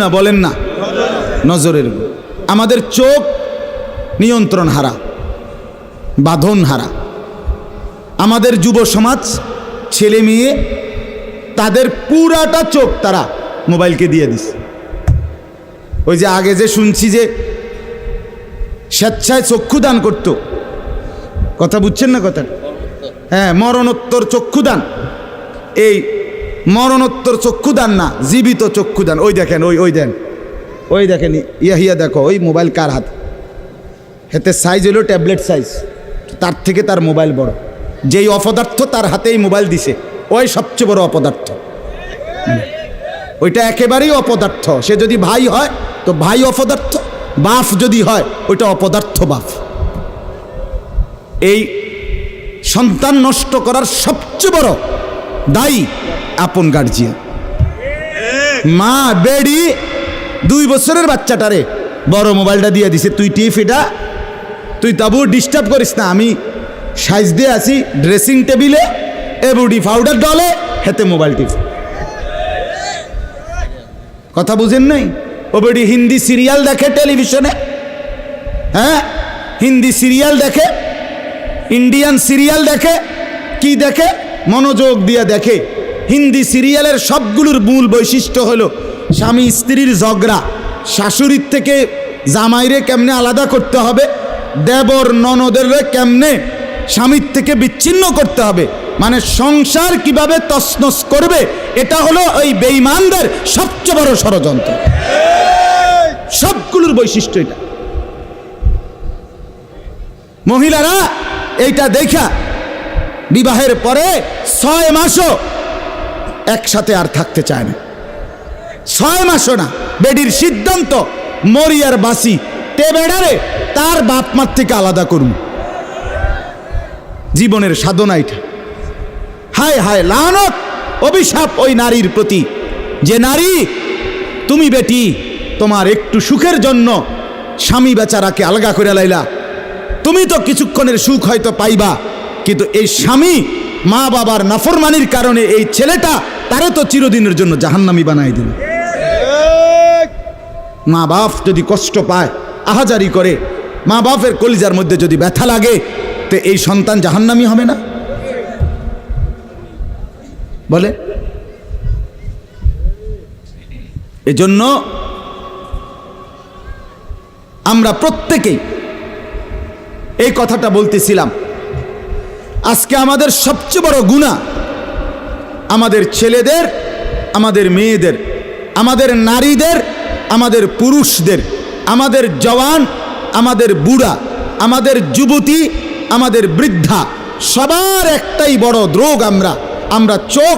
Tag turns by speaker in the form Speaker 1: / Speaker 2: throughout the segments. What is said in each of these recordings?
Speaker 1: না বলেন না, নজরের গুণ। আমাদের চোখ নিয়ন্ত্রণ হারা, বাঁধন হারা। আমাদের যুব সমাজ, ছেলে মেয়ে, তাদের পুরাটা চোখ তারা মোবাইলকে দিয়ে দিছে। ওই যে আগে যে শুনছি যে স্বেচ্ছায় চক্ষুদান করত, কথা বুঝছেন না কথা? হ্যাঁ, মরণোত্তর চক্ষুদান। এই মরণোত্তর চক্ষুদান না, জীবিত চক্ষুদান। ওই দেখেন, ওই দেন, ওই দেখেন, ইয়া দেখো ওই মোবাইল কার হাত, হাতে সাইজ হলো ট্যাবলেট সাইজ, তার থেকে তার মোবাইল বড়। যেই অপদার্থ তার হাতেই মোবাইল দিছে, ওই সবচেয়ে বড় অপদার্থ। ওইটা একেবারেই অপদার্থ। সে যদি ভাই হয় তো ভাই অপদার্থ, বাপ যদি হয় ওইটা অপদার্থ বাপ। এই সন্তান নষ্ট করার সবচেয়ে বড় দায়ী আপন গার্জিয়ান। মা বেড়ি 2 বছরের বাচ্চাটারে বড় মোবাইলটা দিয়ে দিছে, তুই টিপ এটা, তুই তাবু ডিস্টার্ব করিস না, আমি সাইজ দিয়ে আসি ড্রেসিং টেবিলে, এবুডি পাউডার ডলে, হেতে মোবাইল টিপ। কথা বুঝেন নাই? ও বেড়ি হিন্দি সিরিয়াল দেখে টেলিভিশনে, হ্যাঁ হিন্দি সিরিয়াল দেখে, ইন্ডিয়ান সিরিয়াল দেখে, কি দেখে মনোযোগ দিয়ে দেখে। হিন্দি সিরিয়ালের সবগুলোর মূল বৈশিষ্ট্য হলো স্বামী স্ত্রীর ঝগড়া, শাশুড়ির থেকে জামাইরে কেমনে আলাদা করতে হবে, দেবর ননদের কেমনে স্বামীর থেকে বিচ্ছিন্ন করতে হবে, মানে সংসার কিভাবে তছনছ করবে। এটা হলো ওই বেঈমানদের সবচেয়ে বড় ষড়যন্ত্র। সবগুলোর বৈশিষ্ট্য এটা। মহিলারা এইটা দেখা বিবাহের পরে 6 মাসও একসাথে আর থাকতে চায় না। 6 মাসও না। বেডির সিদ্ধান্ত, মরিয়ার বাসি তে বেড়ারে তার বাপ মার থেকে আলাদা করুন। জীবনের সাধনা এটা। হায় হায়, লানত, অভিশাপ ওই নারীর প্রতি, যে নারী তুমি বেটি তোমার একটু সুখের জন্য স্বামী বেচারাকে আলগা করে লাইলা। তুমি তো কিছুক্ষণের সুখ হয়তো পাইবা, কিন্তু এই স্বামী মা বাবার নাফরমানির কারণে এই ছেলেটা তারে তো চিরদিনের জন্য জাহান্নামী বানাই দিল। মা বাপ যদি কষ্ট পায়, আহাজারি করে, মা বাপের কলিজার মধ্যে যদি ব্যথা লাগে, তো এই সন্তান জাহান্নামী হবে না? বলে। এজন্য আমরা প্রত্যেকেই এই কথাটা বলতেছিলাম, আজকে আমাদের সবচেয়ে বড় গুনাহ আমাদের ছেলেদের, আমাদের মেয়েদের, আমাদের নারীদের, আমাদের পুরুষদের, আমাদের জওয়ান, আমাদের বুড়া, আমাদের যুবতী, আমাদের বৃদ্ধা, সবার একটাই বড় রোগ। আমরা চোখ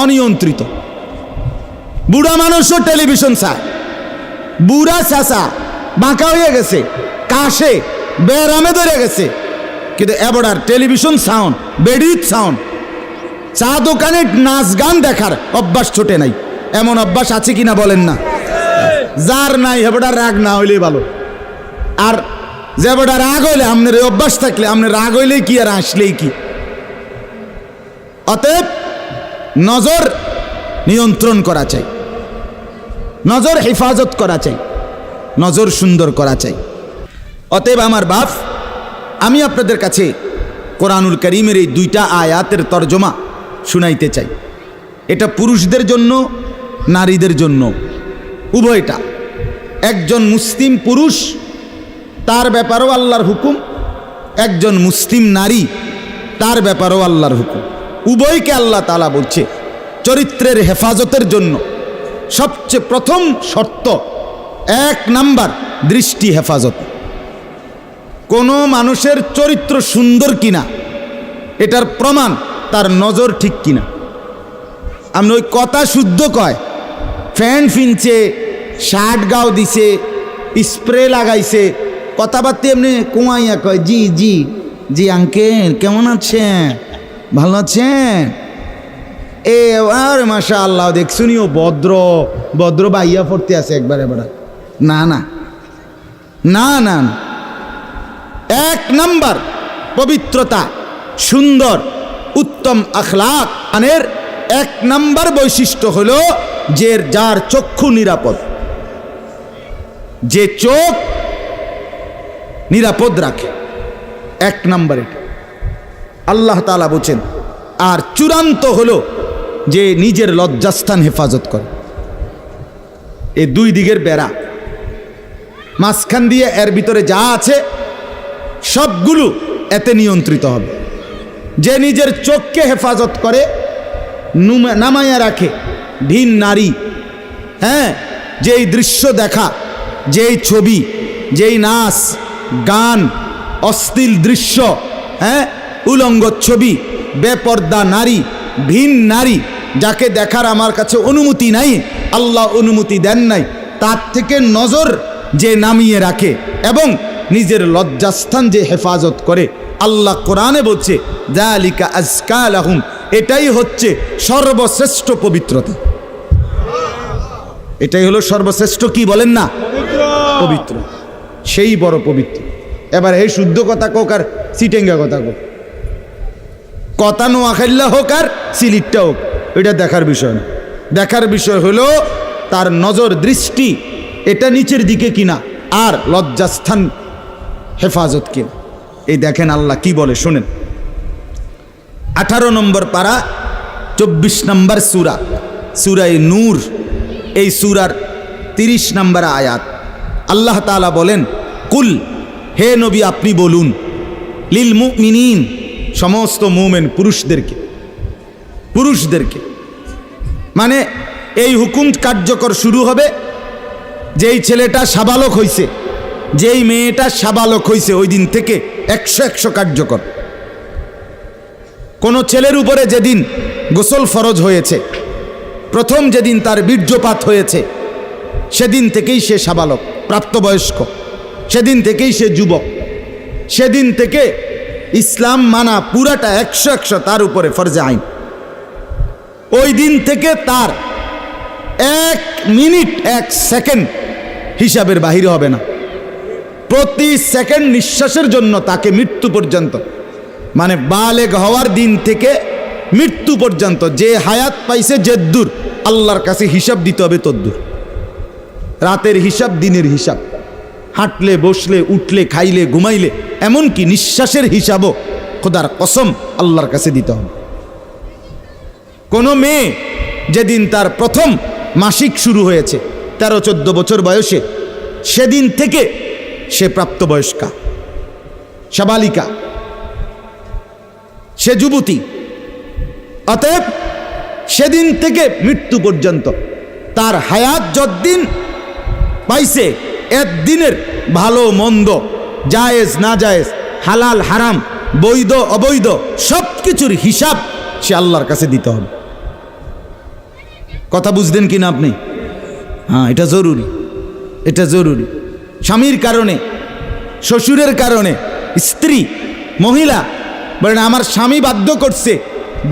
Speaker 1: অনিয়ন্ত্রিত। বুড়া মানুষও টেলিভিশন চায়, বুড়া চাচা বাঁকা হয়ে গেছে, কাশে বেরামে ধরে গেছে, কিন্তু এবার টেলিভিশন সাউন্ড, বেডির সাউন্ড, চা দোকানে নাচ গান দেখার অভ্যাস ছোটে নাই। এমন অভ্যাস আছে কিনা বলেন না? যার নাই হেবটার রাগ না হইলেই ভালো। আর যে বেটা রাগ হইলে, আপনার এই অভ্যাস থাকলে, আপনার রাগ হইলেই কি আর আসলেই কি। অতএব নজর নিয়ন্ত্রণ করা চাই, নজর হেফাজত করা চাই, নজর সুন্দর করা চাই। অতএব আমার বাপ, আমি আপনাদের কাছে কোরআনুল কারীমের এই 2টা আয়াতের তরজমা শুনাইতে চাই। এটা পুরুষদের জন্য, নারীদের জন্য, উভয়টা। একজন মুসলিম পুরুষ, তার ব্যাপারেও আল্লাহর হুকুম, একজন মুসলিম নারী, তার ব্যাপারেও আল্লাহর হুকুম। উভয়কে আল্লাহ তাআলা বলছে চরিত্রের হেফাজতের জন্য সবচেয়ে প্রথম শর্ত, 1 নাম্বার দৃষ্টি হেফাজত। কোনো মানুষের চরিত্র সুন্দর কিনা এটার প্রমাণ তার নজর ঠিক কিনা। আপনি ওই কথা শুদ্ধ কয়, ফ্যান ফিনছে, শার্ট গাও দিছে, স্প্রে লাগাইছে, কথাবার্তা এমনি কুমাইয়া কয়, জি জি জি আঙ্কেল কেমন আছেন, ভালো আছেন, এ আর মাশাআল্লাহ দেখছুনিও ভদ্র ভদ্র বাইয়া পড়তে আছে একবারে বড়। না না না না, 1 নাম্বার পবিত্রতা, সুন্দর, উত্তম আখলাক আনের 1 নাম্বার বৈশিষ্ট্য হলো যে যার চক্ষু নিরাপদ। যে চোখ নিরাপদ রাখে, 1 নম্বর এটা আল্লাহ তাআলা বলেন। আর চূড়ান্ত হলো যে নিজের লজ্জাস্থান হেফাজত করে। এই 2 দিকের বেড়া, মাঝখান দিয়ে এর ভিতরে যা আছে সবগুলো এতে নিয়ন্ত্রিত হবে। যে নিজের চোখকে হেফাজত করে, নামাইয়া রাখে ভিন নারী, হ্যাঁ, যেই দৃশ্য দেখা, যেই ছবি, যেই নাচ গান, অশ্লীল দৃশ্য, হ্যাঁ, উলঙ্গ ছবি, বেপর্দা নারী, ভিন নারী, যাকে দেখার আমার কাছে অনুমতি নাই, আল্লাহ অনুমতি দেন নাই, তার থেকে নজর যে নামিয়ে রাখে এবং নিজের লজ্জাস্থান যে হেফাজত করে, আল্লাহ কোরআনে বলছে যালিকা আজকা লাহুম, এটাই হচ্ছে সর্বশ্রেষ্ঠ পবিত্রতা। এটাই হলো সর্বশ্রেষ্ঠ, কি বলেন না, পবিত্র, সেই বড় পবিত্র। এবার এই শুদ্ধ কথা কোক আর সিটেঙ্গা কথা কোক, কথা নোয়াখাইল্লা হোক আর সিলিটটা হোক, এটা দেখার বিষয় না। দেখার বিষয় হলো তার নজর দৃষ্টি এটা নিচের দিকে কিনা, আর লজ্জাস্থান হেফাজত কিনা। এই দেখেন আল্লাহ কি বলে শোনেন। 18 নম্বর পারা 24 নম্বর সূরা, সূরায়ে নূর, এই সূরার 30 নম্বর আয়াত। আল্লাহ তাআলা বলেন, কুল, হে নবী আপনি বলুন, লিল মুমিনিন, সমস্ত মুমিন পুরুষদেরকে, মানে এই হুকুম কার্যকর শুরু হবে যেই ছেলেটা সাবালক হইছে, যেই মেয়েটা সাবালক হইছে, ওই দিন থেকে 100 কার্যকর। কোন ছেলের উপরে যেদিন গোসল ফরজ হয়েছে, প্রথম যেদিন তার বীর্যপাত হয়েছে, সেদিন থেকেই সে সাবালক, প্রাপ্তবয়স্ক, সেদিন থেকেই সে যুবক, সেদিন থেকে ইসলাম মানা পুরাটা 100 তার উপরে ফরজে আইন। ওই দিন থেকে তার 1 মিনিট 1 সেকেন্ড হিসাবের বাহিরে হবে না। প্রতি সেকেন্ড নিঃশ্বাসের জন্য তাকে মৃত্যু পর্যন্ত, মানে বালেগ হওয়ার দিন থেকে মৃত্যু পর্যন্ত যে হায়াত পাইছে যেদ্দুর, আল্লাহর কাছে হিসাব দিতে হবে তদ্দুর। রাতের হিসাব, দিনের হিসাব, হাঁটলে বসলে উঠলে খাইলে ঘুমাইলে, এমনকি নিঃশ্বাসের হিসাবও খোদার কসম আল্লাহর কাছে দিতে হবে। কোনো মেয়ে যেদিন তার প্রথম মাসিক শুরু হয়েছে 13-14 বছর বয়সে, সেদিন থেকে সে প্রাপ্তবয়স্কা, সাবালিকা, সে যুবতী। অতএব সেদিন থেকে মৃত্যু পর্যন্ত তার হায়াত যতদিন পাইছে, একদিনের ভালো মন্দ, জায়েজ না জায়েজ, হালাল হারাম, বৈধ অবৈধ, সব কিছুর হিসাব সে আল্লাহর কাছে দিতে হবে। কথা বুঝলেন কিনা আপনি? হ্যাঁ, এটা জরুরি, এটা জরুরি। স্বামীর কারণে, শ্বশুরের কারণে, স্ত্রী মহিলা বলেন আমার স্বামী বাধ্য করছে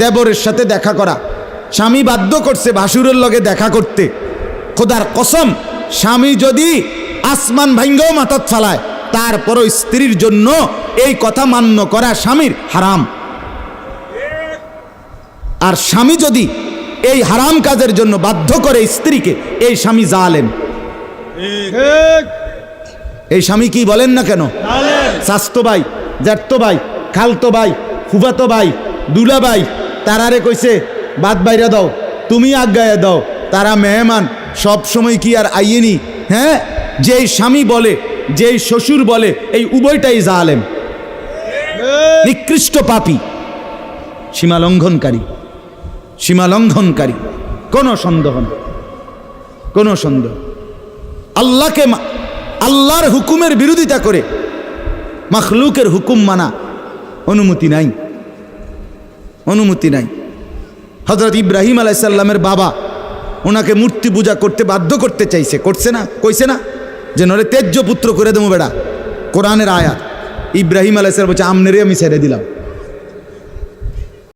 Speaker 1: দেবরের সাথে দেখা করা, স্বামী বাধ্য করছে ভাসুরের লগে দেখা করতে, খোদার কসম স্বামী যদি আসমান ভাঙ্গাও মাথাত ফালায়, তারপরও স্ত্রীর জন্য এই কথা মান্য করা স্বামীর হারাম। আর স্বামী যদি এই হারাম কাজের জন্য বাধ্য করে স্ত্রীকে, এই স্বামী জালেম। এই স্বামী কি বলেন না কেন, শাস্তো ভাই, জ্যাঠতো ভাই, খালতো ভাই, ফুফাতো ভাই, দুলা ভাই, তারারে কইছে বাদ বাইরা দাও, তুমি আজ্ঞায় দাও, তারা মেহমান, সব সময় কি আর আইয়েনি? হ্যাঁ, যেই স্বামী বলে, যেই শ্বশুর বলে, এই উভয়টাই জালেম, নিকৃষ্ট পাপী, সীমালঙ্ঘনকারী, সীমালঙ্ঘনকারী, কোনো সন্দেহ না, কোনো সন্দেহ। আল্লাহকে, আল্লাহর হুকুমের বিরোধিতা করে মাখলুকের হুকুম মানা অনুমতি নাই, অনুমতি নাই। হযরত ইব্রাহিম আলাইহিস সালামের বাবা ওনাকে মূর্তি পূজা করতে বাধ্য করতে চাইছে, করছে না, কইছে না যে নরে তেজ্য পুত্র করে দেবো বেড়া। কোরআনের আয়াত, ইব্রাহিম আলাইহিস সালাম বলছে আমনেরে আমি ছেড়ে দিলাম।